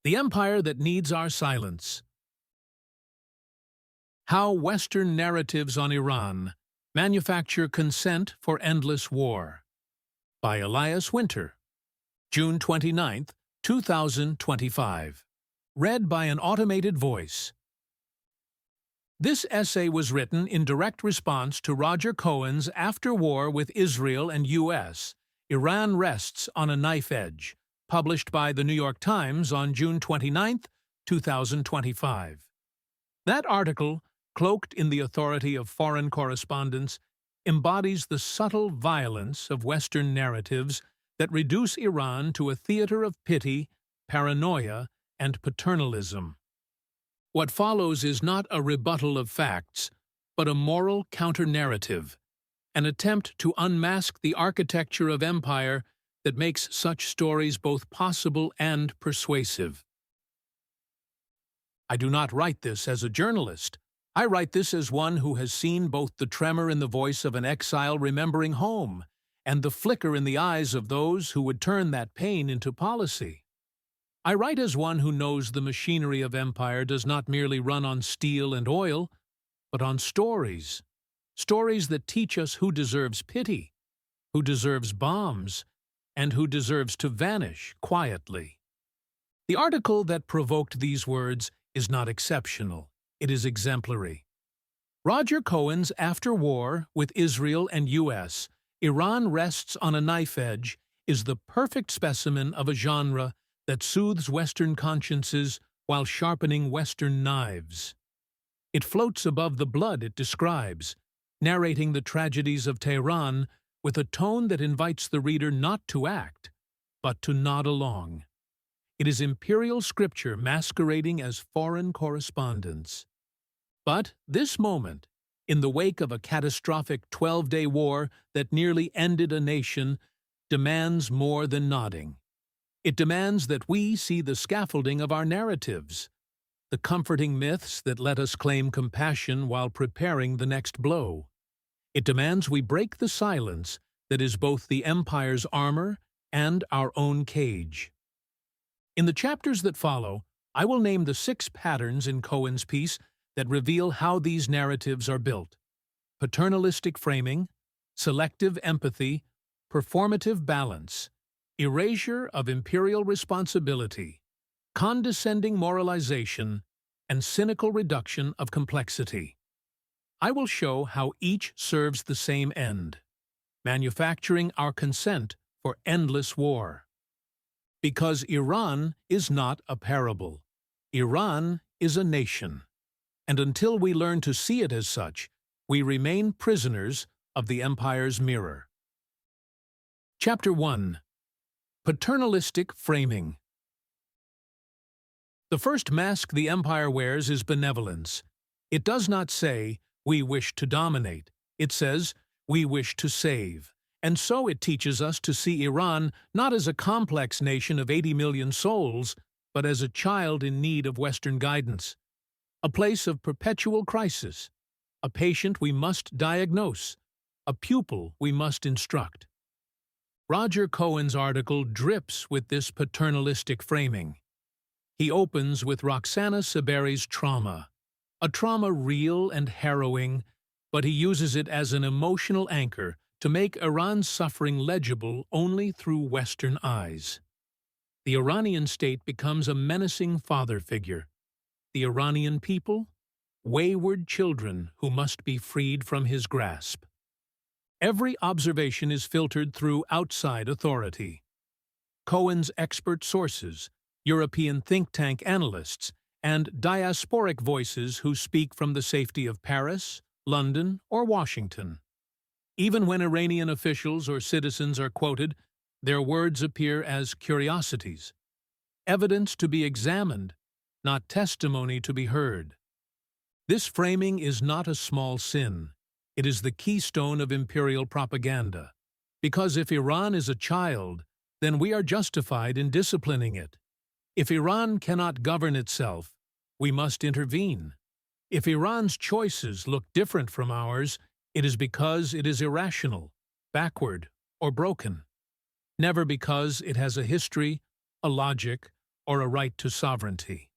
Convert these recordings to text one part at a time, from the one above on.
The empire that needs our silence. How Western narratives on Iran manufacture consent for endless war. By Elias Winter. June 29, 2025. Read by an automated voice. This essay was written in direct response to Roger Cohen's After War with Israel and U.S., Iran Rests on a Knife Edge, published by The New York Times on June 29, 2025. That article, cloaked in the authority of foreign correspondence, embodies the subtle violence of Western narratives that reduce Iran to a theater of pity, paranoia, and paternalism. What follows is not a rebuttal of facts, but a moral counter-narrative, an attempt to unmask the architecture of empire that makes such stories both possible and persuasive. I do not write this as a journalist. I write this as one who has seen both the tremor in the voice of an exile remembering home and the flicker in the eyes of those who would turn that pain into policy. I write as one who knows the machinery of empire does not merely run on steel and oil, but on stories. Stories that teach us who deserves pity, who deserves bombs, and who deserves to vanish quietly. The article that provoked these words is not exceptional, it is exemplary. Roger Cohen's After War with Israel and U.S., Iran Rests on a Knife Edge is the perfect specimen of a genre that soothes Western consciences while sharpening Western knives. It floats above the blood it describes, narrating the tragedies of Tehran with a tone that invites the reader not to act, but to nod along. It is imperial scripture masquerading as foreign correspondence. But this moment, in the wake of a catastrophic 12-day war that nearly ended a nation, demands more than nodding. It demands that we see the scaffolding of our narratives, the comforting myths that let us claim compassion while preparing the next blow. It demands we break the silence that is both the empire's armor and our own cage. In the chapters that follow, I will name the 6 patterns in Cohen's piece that reveal how these narratives are built: paternalistic framing, selective empathy, performative balance, erasure of imperial responsibility, condescending moralization, and cynical reduction of complexity. I will show how each serves the same end: manufacturing our consent for endless war. Because Iran is not a parable. Iran is a nation. And until we learn to see it as such, we remain prisoners of the empire's mirror. Chapter 1. Paternalistic Framing. The first mask the empire wears is benevolence. It does not say, "We wish to dominate." It says, "We wish to save." And so it teaches us to see Iran not as a complex nation of 80 million souls, but as a child in need of Western guidance, a place of perpetual crisis, a patient we must diagnose, a pupil we must instruct. Roger Cohen's article drips with this paternalistic framing. He opens with Roxana Saberi's trauma, a trauma real and harrowing, but he uses it as an emotional anchor to make Iran's suffering legible only through Western eyes. The Iranian state becomes a menacing father figure. The Iranian people, wayward children who must be freed from his grasp. Every observation is filtered through outside authority. Cohen's expert sources, European think tank analysts, and diasporic voices who speak from the safety of Paris, London, or Washington. Even when Iranian officials or citizens are quoted, their words appear as curiosities, evidence to be examined, not testimony to be heard. This framing is not a small sin. It is the keystone of imperial propaganda. Because if Iran is a child, then we are justified in disciplining it. If Iran cannot govern itself, we must intervene. If Iran's choices look different from ours, it is because it is irrational, backward, or broken. Never because it has a history, a logic, or a right to sovereignty.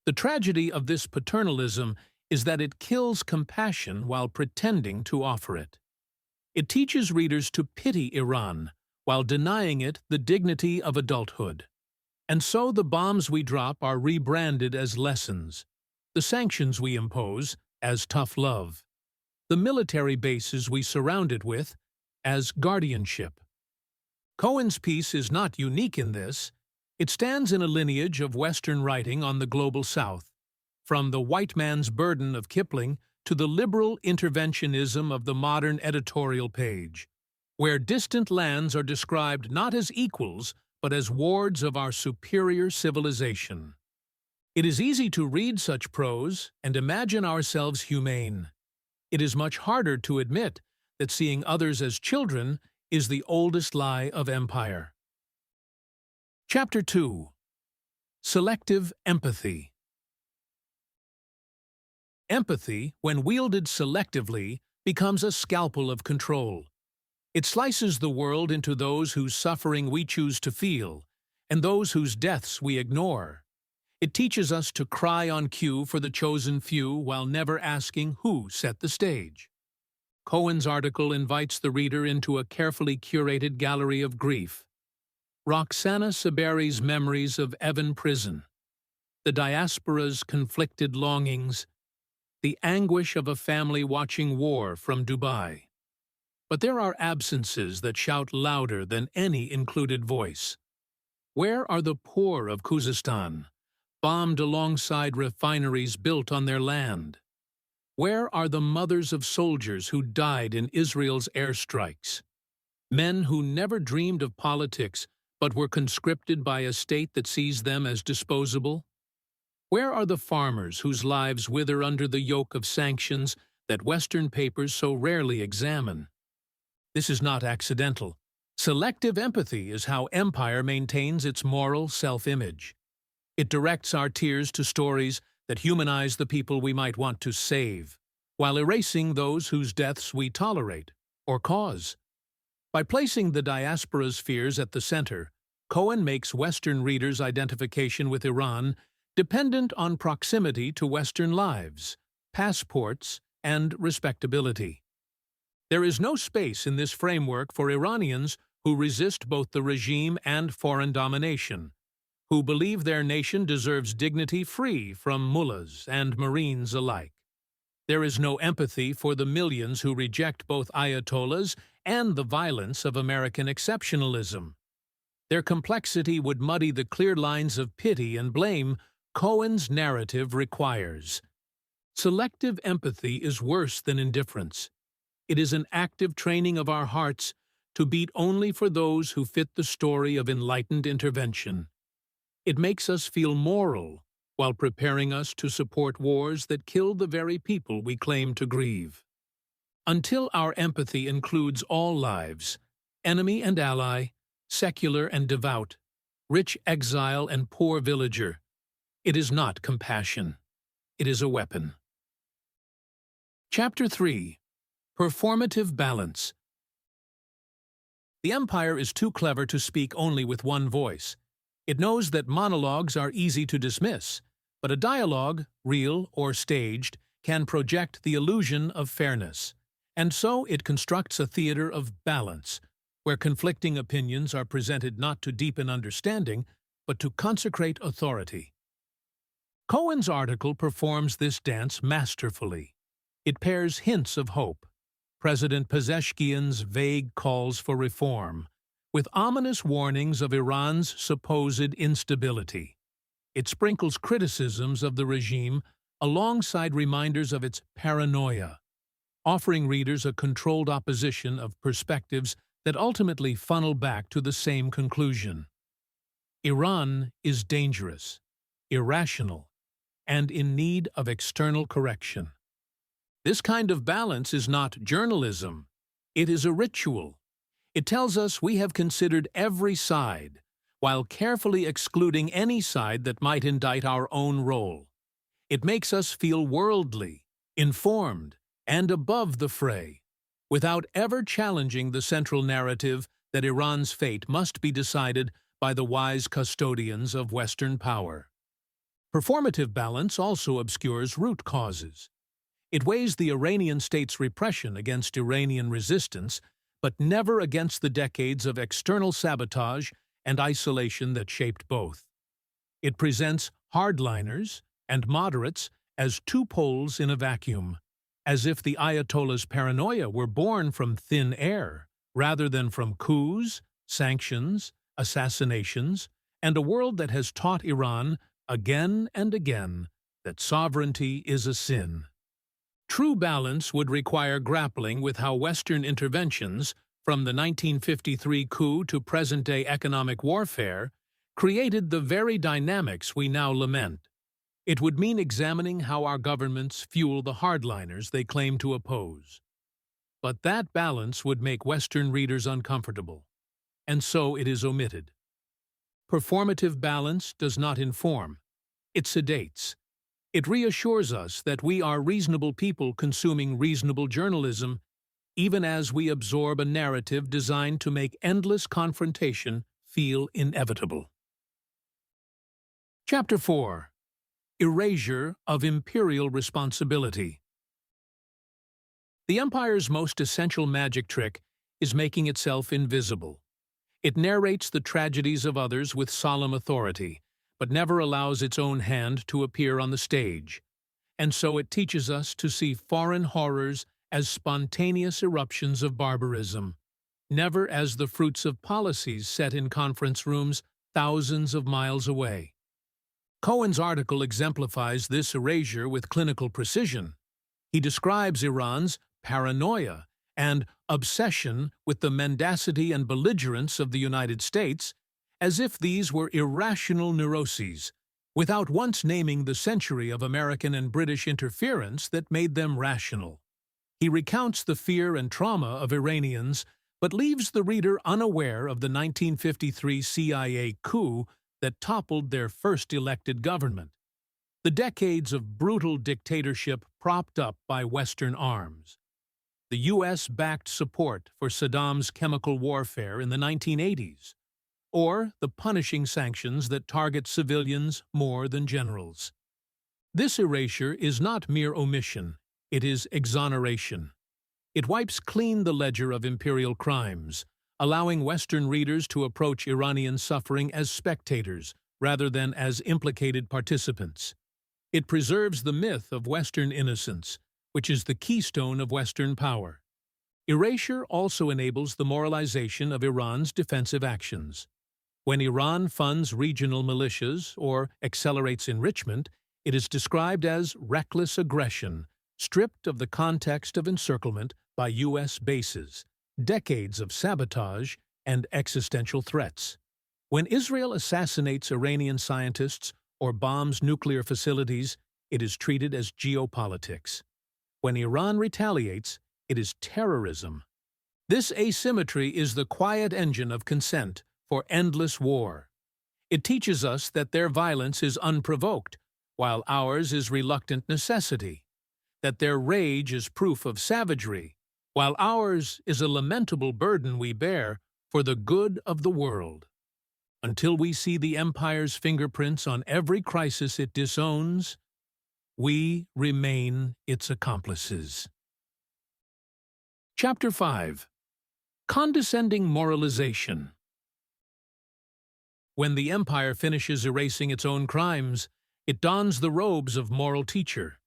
The tragedy of this paternalism is that it kills compassion while pretending to offer it. It teaches readers to pity Iran while denying it the dignity of adulthood. And so the bombs we drop are rebranded as lessons, the sanctions we impose as tough love, the military bases we surround it with as guardianship. Cohen's piece is not unique in this. It stands in a lineage of Western writing on the global South, from the white man's burden of Kipling to the liberal interventionism of the modern editorial page, where distant lands are described not as equals but as wards of our superior civilization. It is easy to read such prose and imagine ourselves humane. It is much harder to admit that seeing others as children is the oldest lie of empire. Chapter 2. Selective Empathy. Empathy, when wielded selectively, becomes a scalpel of control. It slices the world into those whose suffering we choose to feel, and those whose deaths we ignore. It teaches us to cry on cue for the chosen few while never asking who set the stage. Cohen's article invites the reader into a carefully curated gallery of grief. Roxana Saberi's memories of Evan prison, the diaspora's conflicted longings, the anguish of a family watching war from Dubai. But there are absences that shout louder than any included voice. Where are the poor of Khuzestan, bombed alongside refineries built on their land? Where are the mothers of soldiers who died in Israel's airstrikes? Men who never dreamed of politics but were conscripted by a state that sees them as disposable? Where are the farmers whose lives wither under the yoke of sanctions that Western papers so rarely examine? This is not accidental. Selective empathy is how empire maintains its moral self-image. It directs our tears to stories that humanize the people we might want to save, while erasing those whose deaths we tolerate or cause. By placing the diaspora's fears at the center, Cohen makes Western readers' identification with Iran dependent on proximity to Western lives, passports, and respectability. There is no space in this framework for Iranians who resist both the regime and foreign domination, who believe their nation deserves dignity free from mullahs and Marines alike. There is no empathy for the millions who reject both ayatollahs and the violence of American exceptionalism. Their complexity would muddy the clear lines of pity and blame Cohen's narrative requires. Selective empathy is worse than indifference. It is an active training of our hearts to beat only for those who fit the story of enlightened intervention. It makes us feel moral while preparing us to support wars that kill the very people we claim to grieve. Until our empathy includes all lives, enemy and ally, secular and devout, rich exile and poor villager, it is not compassion. It is a weapon. Chapter 3. Performative Balance. The empire is too clever to speak only with one voice. It knows that monologues are easy to dismiss, but a dialogue, real or staged, can project the illusion of fairness. And so it constructs a theater of balance, where conflicting opinions are presented not to deepen understanding, but to consecrate authority. Cohen's article performs this dance masterfully. It pairs hints of hope, President Pezeshkian's vague calls for reform, with ominous warnings of Iran's supposed instability. It sprinkles criticisms of the regime alongside reminders of its paranoia, offering readers a controlled opposition of perspectives that ultimately funnel back to the same conclusion. Iran is dangerous, irrational, and in need of external correction. This kind of balance is not journalism. It is a ritual. It tells us we have considered every side, while carefully excluding any side that might indict our own role. It makes us feel worldly, informed, and above the fray, without ever challenging the central narrative that Iran's fate must be decided by the wise custodians of Western power. Performative balance also obscures root causes. It weighs the Iranian state's repression against Iranian resistance, but never against the decades of external sabotage and isolation that shaped both. It presents hardliners and moderates as two poles in a vacuum, as if the Ayatollah's paranoia were born from thin air, rather than from coups, sanctions, assassinations, and a world that has taught Iran, again and again, that sovereignty is a sin. True balance would require grappling with how Western interventions, from the 1953 coup to present-day economic warfare, created the very dynamics we now lament. It would mean examining how our governments fuel the hardliners they claim to oppose. But that balance would make Western readers uncomfortable, and so it is omitted. Performative balance does not inform, it sedates. It reassures us that we are reasonable people consuming reasonable journalism, even as we absorb a narrative designed to make endless confrontation feel inevitable. Chapter 4. Erasure of Imperial Responsibility. The Empire's most essential magic trick is making itself invisible. It narrates the tragedies of others with solemn authority, but never allows its own hand to appear on the stage. And so it teaches us to see foreign horrors as spontaneous eruptions of barbarism, never as the fruits of policies set in conference rooms thousands of miles away. Cohen's article exemplifies this erasure with clinical precision. He describes Iran's paranoia and obsession with the mendacity and belligerence of the United States as if these were irrational neuroses, without once naming the century of American and British interference that made them rational. He recounts the fear and trauma of Iranians, but leaves the reader unaware of the 1953 CIA coup that toppled their first elected government, the decades of brutal dictatorship propped up by Western arms, the U.S.-backed support for Saddam's chemical warfare in the 1980s, or the punishing sanctions that target civilians more than generals. This erasure is not mere omission, it is exoneration. It wipes clean the ledger of imperial crimes, allowing Western readers to approach Iranian suffering as spectators rather than as implicated participants. It preserves the myth of Western innocence, which is the keystone of Western power. Erasure also enables the moralization of Iran's defensive actions. When Iran funds regional militias or accelerates enrichment, it is described as reckless aggression, stripped of the context of encirclement by U.S. bases, decades of sabotage, and existential threats. When Israel assassinates Iranian scientists or bombs nuclear facilities, it is treated as geopolitics. When Iran retaliates, it is terrorism. This asymmetry is the quiet engine of consent for endless war. It teaches us that their violence is unprovoked, while ours is reluctant necessity, that their rage is proof of savagery, while ours is a lamentable burden we bear for the good of the world. Until we see the Empire's fingerprints on every crisis it disowns, we remain its accomplices. Chapter 5. Condescending Moralization. When the Empire finishes erasing its own crimes, it dons the robes of moral teacher.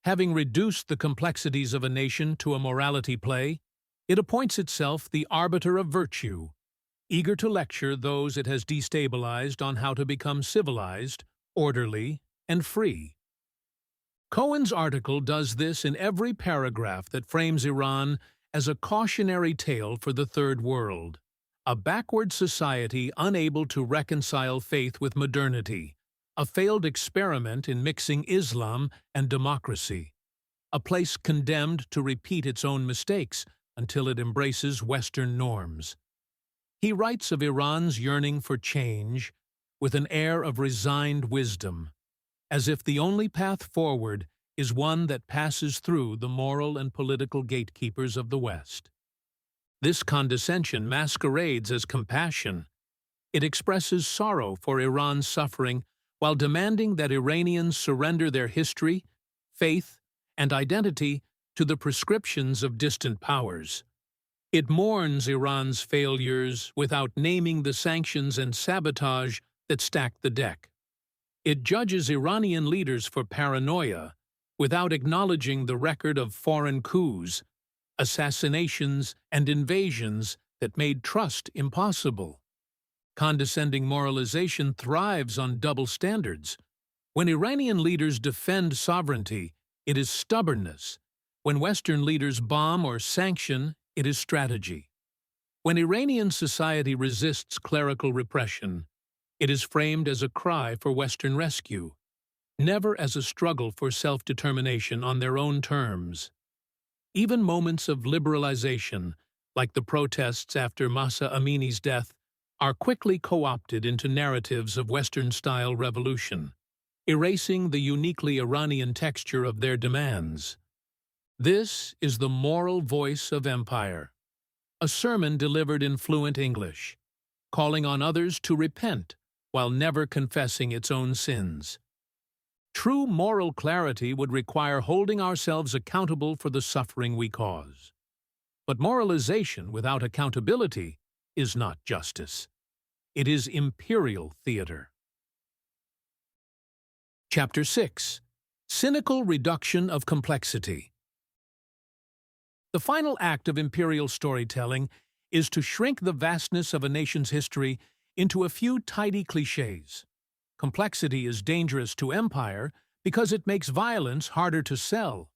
Having reduced the complexities of a nation to a morality play, it appoints itself the arbiter of virtue, eager to lecture those it has destabilized on how to become civilized, orderly, and free. Cohen's article does this in every paragraph that frames Iran as a cautionary tale for the Third World, a backward society unable to reconcile faith with modernity, a failed experiment in mixing Islam and democracy, a place condemned to repeat its own mistakes until it embraces Western norms. He writes of Iran's yearning for change with an air of resigned wisdom, as if the only path forward is one that passes through the moral and political gatekeepers of the West. This condescension masquerades as compassion. It expresses sorrow for Iran's suffering while demanding that Iranians surrender their history, faith, and identity to the prescriptions of distant powers. It mourns Iran's failures without naming the sanctions and sabotage that stacked the deck. It judges Iranian leaders for paranoia without acknowledging the record of foreign coups, assassinations, and invasions that made trust impossible. Condescending moralization thrives on double standards. When Iranian leaders defend sovereignty, it is stubbornness. When Western leaders bomb or sanction, it is strategy. When Iranian society resists clerical repression, it is framed as a cry for Western rescue, never as a struggle for self-determination on their own terms. Even moments of liberalization, like the protests after Mahsa Amini's death, are quickly co-opted into narratives of Western-style revolution, erasing the uniquely Iranian texture of their demands. This is the moral voice of empire, a sermon delivered in fluent English, calling on others to repent while never confessing its own sins. True moral clarity would require holding ourselves accountable for the suffering we cause. But moralization without accountability is not justice. It is imperial theater. Chapter 6. Cynical Reduction of Complexity. The final act of imperial storytelling is to shrink the vastness of a nation's history into a few tidy clichés. Complexity is dangerous to empire because it makes violence harder to sell.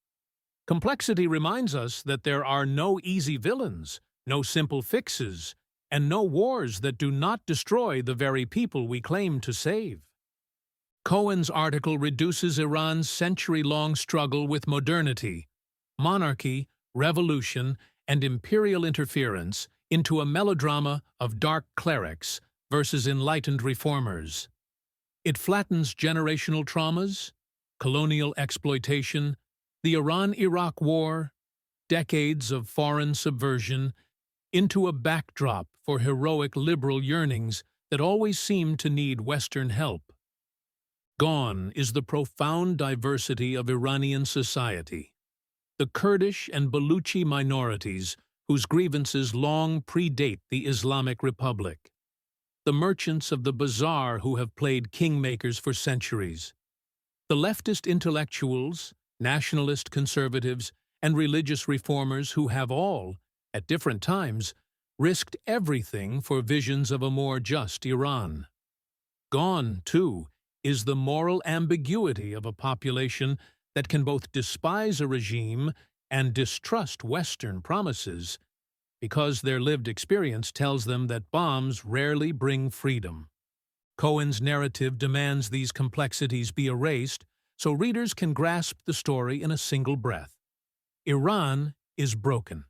Complexity reminds us that there are no easy villains, no simple fixes, and no wars that do not destroy the very people we claim to save. Cohen's article reduces Iran's century-long struggle with modernity, monarchy, revolution, and imperial interference into a melodrama of dark clerics versus enlightened reformers. It flattens generational traumas, colonial exploitation, the Iran-Iraq War, decades of foreign subversion, into a backdrop for heroic liberal yearnings that always seem to need Western help. Gone is the profound diversity of Iranian society. The Kurdish and Baluchi minorities, whose grievances long predate the Islamic Republic. The merchants of the bazaar who have played kingmakers for centuries. The leftist intellectuals, nationalist conservatives, and religious reformers who have all, at different times, risked everything for visions of a more just Iran. Gone, too, is the moral ambiguity of a population that can both despise a regime and distrust Western promises, because their lived experience tells them that bombs rarely bring freedom. Cohen's narrative demands these complexities be erased so readers can grasp the story in a single breath. Iran is broken.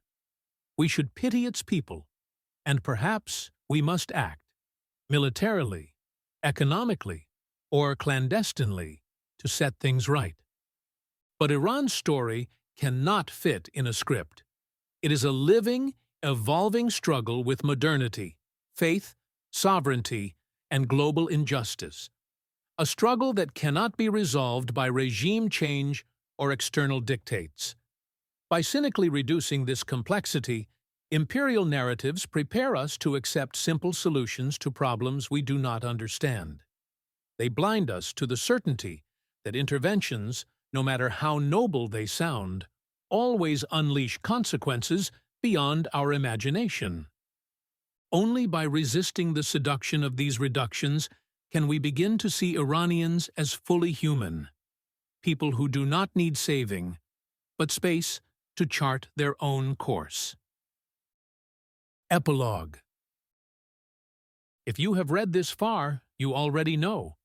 We should pity its people, and perhaps we must act, militarily, economically, or clandestinely, to set things right. But Iran's story cannot fit in a script. It is a living, evolving struggle with modernity, faith, sovereignty, and global injustice. A struggle that cannot be resolved by regime change or external dictates. By cynically reducing this complexity, imperial narratives prepare us to accept simple solutions to problems we do not understand. They blind us to the certainty that interventions, no matter how noble they sound, always unleash consequences beyond our imagination. Only by resisting the seduction of these reductions can we begin to see Iranians as fully human, people who do not need saving, but space to chart their own course. Epilogue. If you have read this far, you already know.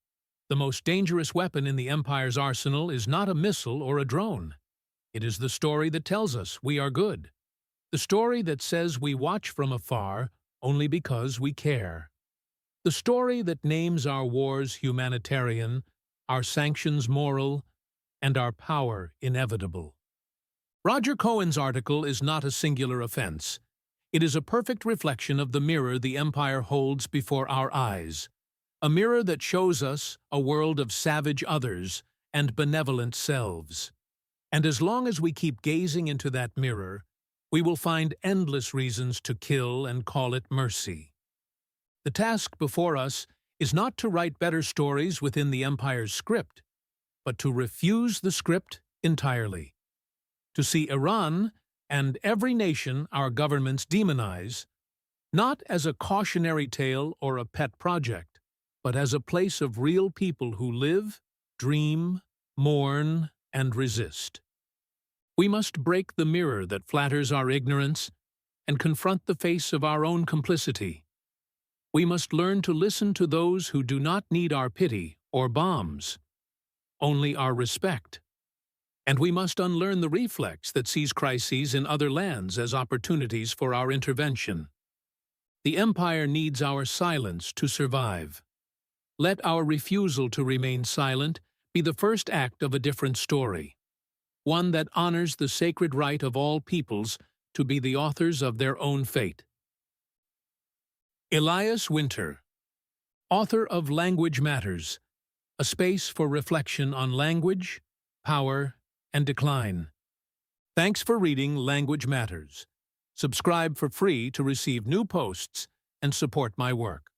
The most dangerous weapon in the Empire's arsenal is not a missile or a drone. It is the story that tells us we are good. The story that says we watch from afar only because we care. The story that names our wars humanitarian, our sanctions moral, and our power inevitable. Roger Cohen's article is not a singular offense. It is a perfect reflection of the mirror the empire holds before our eyes, a mirror that shows us a world of savage others and benevolent selves. And as long as we keep gazing into that mirror, we will find endless reasons to kill and call it mercy. The task before us is not to write better stories within the empire's script, but to refuse the script entirely. To see Iran and every nation our governments demonize, not as a cautionary tale or a pet project, but as a place of real people who live, dream, mourn, and resist. We must break the mirror that flatters our ignorance and confront the face of our own complicity. We must learn to listen to those who do not need our pity or bombs, only our respect. And we must unlearn the reflex that sees crises in other lands as opportunities for our intervention. The empire needs our silence to survive. Let our refusal to remain silent be the first act of a different story, one that honors the sacred right of all peoples to be the authors of their own fate. Elias Winter, author of Language Matters, a space for reflection on language, power, and decline. Thanks for reading Language Matters. Subscribe for free to receive new posts and support my work.